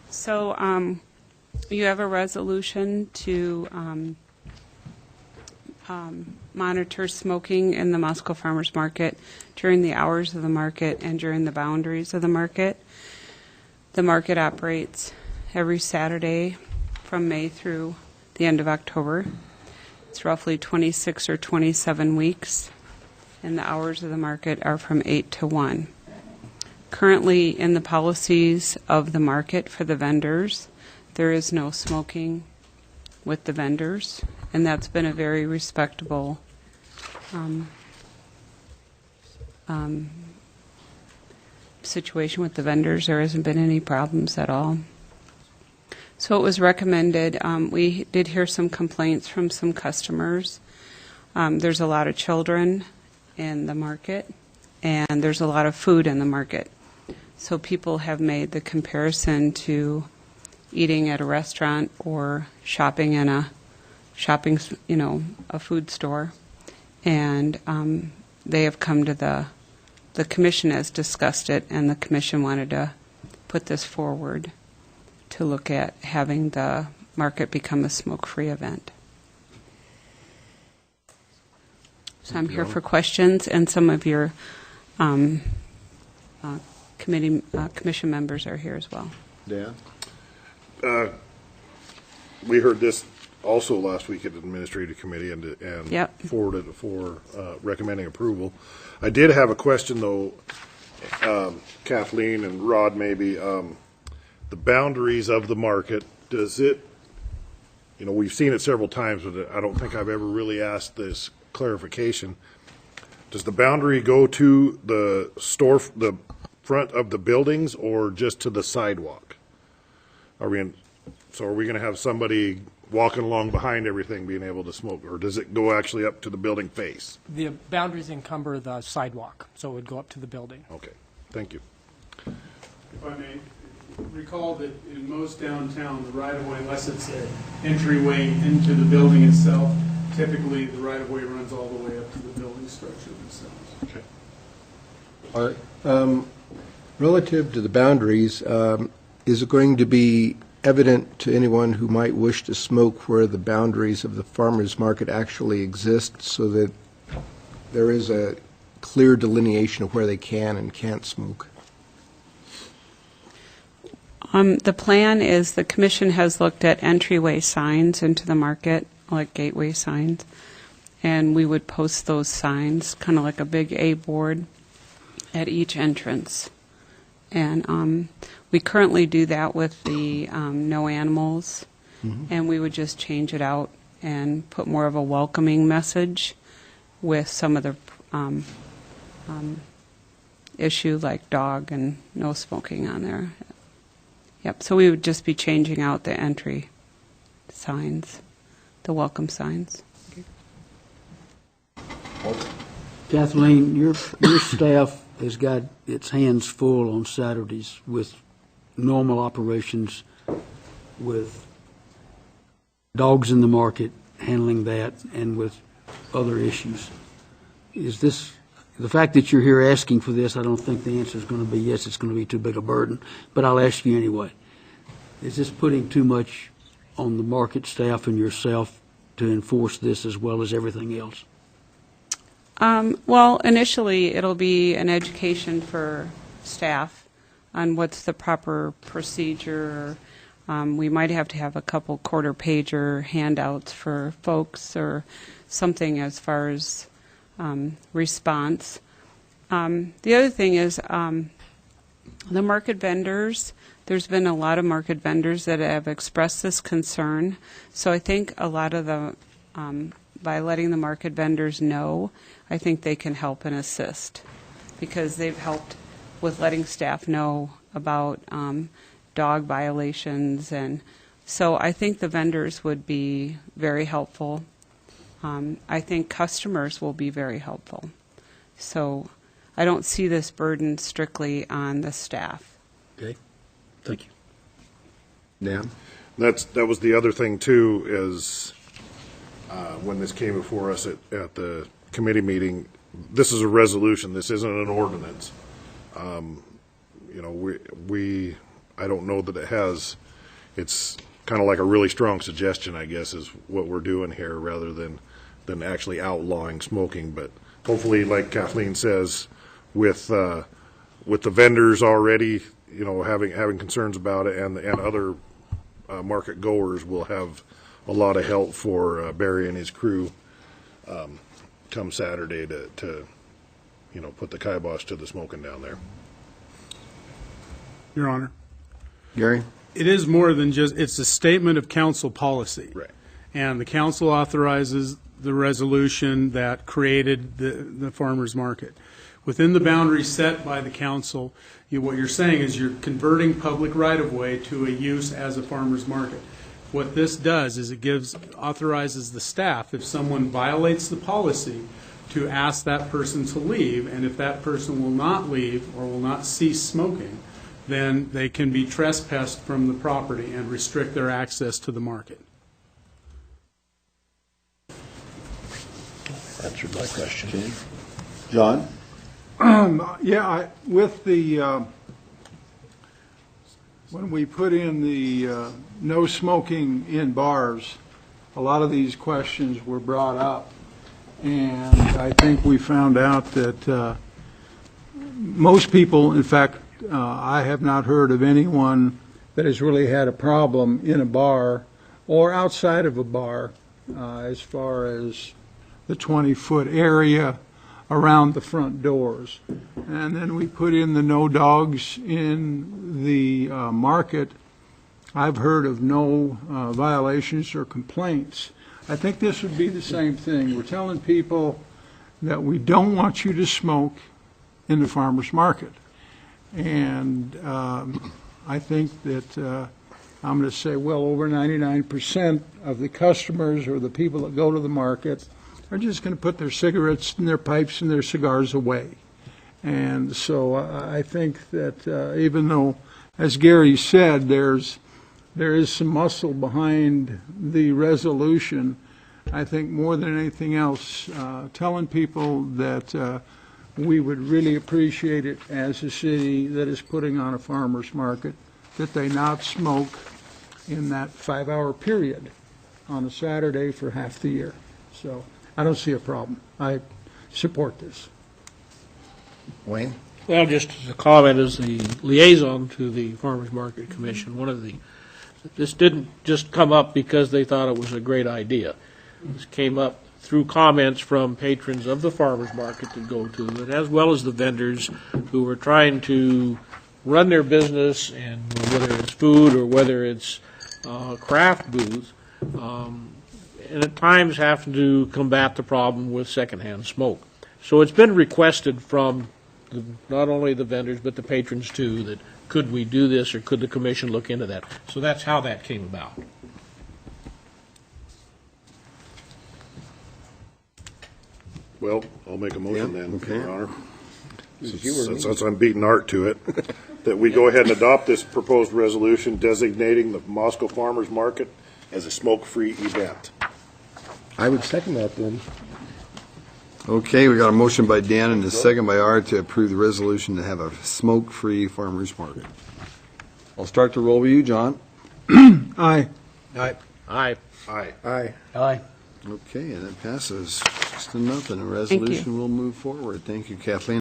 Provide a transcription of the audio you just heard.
So you have a resolution to monitor smoking in the Moscow Farmers Market during the hours of the market and during the boundaries of the market. The market operates every Saturday from May through the end of October. It's roughly 26 or 27 weeks, and the hours of the market are from 8 to 1. Currently, in the policies of the market for the vendors, there is no smoking with the vendors, and that's been a very respectable situation with the vendors. There hasn't been any problems at all. So it was recommended. We did hear some complaints from some customers. There's a lot of children in the market, and there's a lot of food in the market. So people have made the comparison to eating at a restaurant or shopping in a food store, and they have come to the commission has discussed it, and the commission wanted to put this forward to look at having the market become a smoke-free event. So I'm here for questions, and some of your commission members are here as well. Dan? We heard this also last week at the Administrative Committee and Yep. forwarded it for recommending approval. I did have a question, though, Kathleen and Rod, maybe. The boundaries of the market, does it, we've seen it several times, but I don't think I've ever really asked this clarification. Does the boundary go to the store, the front of the buildings, or just to the sidewalk? Are we going to have somebody walking along behind everything being able to smoke, or does it go actually up to the building face? The boundaries encumber the sidewalk, so it would go up to the building. Okay, thank you. If I may recall that in most downtown, the right-of-way, unless it's an entryway into the building itself, typically the right-of-way runs all the way up to the building structure themselves. Okay. Relative to the boundaries, is it going to be evident to anyone who might wish to smoke where the boundaries of the farmers market actually exist, so that there is a clear delineation of where they can and can't smoke? The plan is the commission has looked at entryway signs into the market, like gateway signs, and we would post those signs, kind of like a big A board, at each entrance. And we currently do that with the no animals, and we would just change it out and put more of a welcoming message with some of the issue like dog and no smoking on there. Yep, so we would just be changing out the entry signs, the welcome signs. Kathleen, your staff has got its hands full on Saturdays with normal operations, with dogs in the market, handling that, and with other issues. Is this, the fact that you're here asking for this, I don't think the answer is going to be yes, it's going to be too big a burden, but I'll ask you anyway. Is this putting too much on the market staff and yourself to enforce this as well as everything else? Well, initially, it'll be an education for staff on what's the proper procedure. We might have to have a couple quarter-pager handouts for folks or something as far as response. The other thing is the market vendors. There's been a lot of market vendors that have expressed this concern. So I think a lot of the, by letting the market vendors know, I think they can help and assist, because they've helped with letting staff know about dog violations. And so I think the vendors would be very helpful. I think customers will be very helpful. So I don't see this burden strictly on the staff. Okay, thank you. Dan? That was the other thing, too, is when this came before us at the committee meeting, this is a resolution. This isn't an ordinance. I don't know that it's kind of like a really strong suggestion, I guess, is what we're doing here, rather than actually outlawing smoking. But hopefully, like Kathleen says, with the vendors already, having concerns about it, and other market goers will have a lot of help for Barry and his crew come Saturday to put the kibosh to the smoking down there. Your Honor. Gary? It is more than just, it's a statement of council policy. Right. And the council authorizes the resolution that created the farmer's market. Within the boundaries set by the council, what you're saying is you're converting public right-of-way to a use as a farmer's market. What this does is it authorizes the staff, if someone violates the policy, to ask that person to leave, and if that person will not leave or will not cease smoking, then they can be trespassed from the property and restrict their access to the market. Answered my question. Okay. John? With the, when we put in the no smoking in bars, a lot of these questions were brought up. And I think we found out that most people, in fact, I have not heard of anyone that has really had a problem in a bar or outside of a bar as far as the 20-foot area around the front doors. And then we put in the no dogs in the market. I've heard of no violations or complaints. I think this would be the same thing. We're telling people that we don't want you to smoke in the farmer's market. And I think that I'm going to say well over 99% of the customers or the people that go to the market are just going to put their cigarettes and their pipes and their cigars away. And so I think that even though, as Gary said, there is some muscle behind the resolution, I think more than anything else, telling people that we would really appreciate it as a city that is putting on a farmer's market, that they not smoke in that 5-hour period on a Saturday for half the year. So I don't see a problem. I support this. Wayne? Well, just as a comment, as the liaison to the Farmers Market Commission, this didn't just come up because they thought it was a great idea. This came up through comments from patrons of the farmers market that go to it, as well as the vendors who were trying to run their business, and whether it's food or whether it's craft booths, and at times have to combat the problem with secondhand smoke. So it's been requested from not only the vendors but the patrons too, that could we do this or could the commission look into that? So that's how that came about. Well, I'll make a motion Yeah, then, okay. Your Honor. Since I'm beating Art to it, that we go ahead and adopt this proposed resolution designating the Moscow Farmers Market as a smoke-free event. I would second that then. Okay, we got a motion by Dan and a second by Art to approve the resolution to have a smoke-free farmer's market. I'll start the roll with you, John. Aye. Aye. Aye. Aye. Aye. Okay, and it passes 6-0. The resolution will move forward. Thank you, Kathleen.